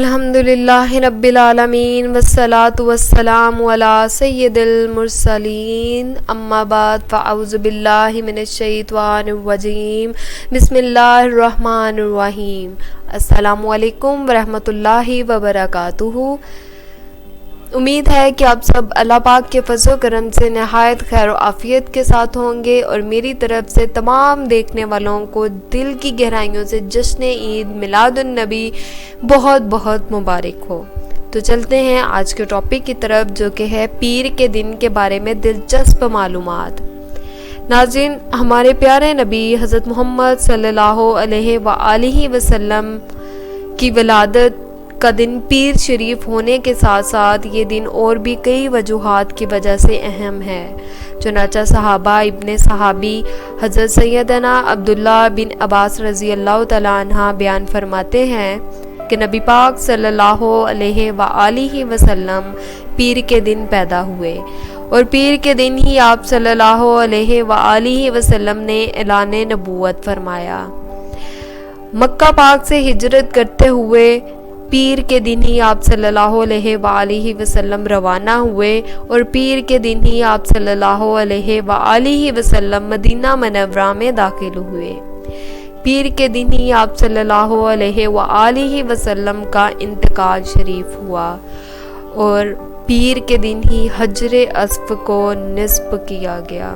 الحمدللہ رب العالمین والصلاة والسلام علی سید المرسلین اما بعد فاعوذ باللہ من الشیطان الرجیم بسم اللہ الرحمن الرحیم۔ السلام علیکم ورحمۃ اللہ وبرکاتہ۔ امید ہے کہ آپ سب اللہ پاک کے فضل و کرم سے نہایت خیر و عافیت کے ساتھ ہوں گے، اور میری طرف سے تمام دیکھنے والوں کو دل کی گہرائیوں سے جشن عید میلاد النبی بہت بہت مبارک ہو۔ تو چلتے ہیں آج کے ٹاپک کی طرف، جو کہ ہے پیر کے دن کے بارے میں دلچسپ معلومات۔ ناظرین، ہمارے پیارے نبی حضرت محمد صلی اللہ علیہ وآلہ وسلم کی ولادت کا دن پیر شریف ہونے کے ساتھ ساتھ یہ دن اور بھی کئی وجوہات کی وجہ سے اہم ہے۔ چنانچہ صحابہ ابن صحابی حضرت سیدنا عبداللہ بن عباس رضی اللہ تعالیٰ عنہ بیان فرماتے ہیں کہ نبی پاک صلی اللہ علیہ وآلہ وسلم پیر کے دن پیدا ہوئے، اور پیر کے دن ہی آپ صلی اللہ علیہ وآلہ وسلم نے اعلان نبوت فرمایا۔ مکہ پاک سے ہجرت کرتے ہوئے پیر کے دن ہی آپ صلی اللہ علیہ وآلہ وسلم روانہ ہوئے، اور پیر کے دن ہی آپ صلی اللہ علیہ وآلہ وسلم مدینہ منورہ میں داخل ہوئے۔ پیر کے دن ہی آپ صلی اللہ علیہ وآلہ وسلم کا انتقال شریف ہوا، اور پیر کے دن ہی حجر اسود کو نصب کیا گیا۔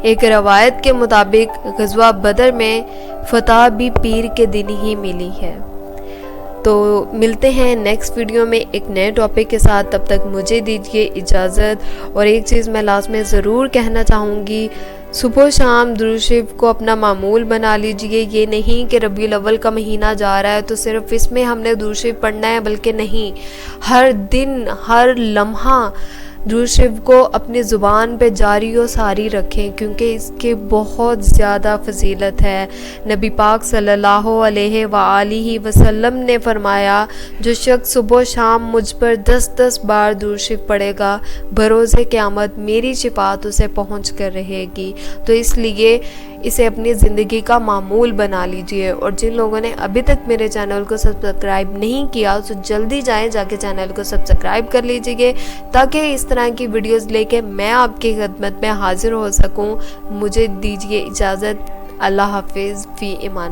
ایک روایت کے مطابق غزوہ بدر میں فتح بھی پیر کے دن ہی ملی ہے۔ تو ملتے ہیں نیکسٹ ویڈیو میں ایک نئے ٹاپک کے ساتھ، تب تک مجھے دیجیے اجازت۔ اور ایک چیز میں لاسٹ میں ضرور کہنا چاہوں گی، صبح و شام درود شریف کو اپنا معمول بنا لیجئے۔ یہ نہیں کہ ربیع الاول کا مہینہ جا رہا ہے تو صرف اس میں ہم نے درود شریف پڑھنا ہے، بلکہ نہیں، ہر دن ہر لمحہ درود شریف کو اپنی زبان پہ جاری و ساری رکھیں، کیونکہ اس کے بہت زیادہ فضیلت ہے۔ نبی پاک صلی اللہ علیہ وآلہ وسلم نے فرمایا، جو شخص صبح و شام مجھ پر 10 بار درود شریف پڑھے گا، بروز قیامت میری شفاعت اسے پہنچ کر رہے گی۔ تو اس لیے اسے اپنی زندگی کا معمول بنا لیجئے۔ اور جن لوگوں نے ابھی تک میرے چینل کو سبسکرائب نہیں کیا تو جلدی جائیں، جا کے چینل کو سبسکرائب کر لیجئے، تاکہ اس طرح کی ویڈیوز لے کے میں آپ کی خدمت میں حاضر ہو سکوں۔ مجھے دیجئے اجازت۔ اللہ حافظ، فی امان۔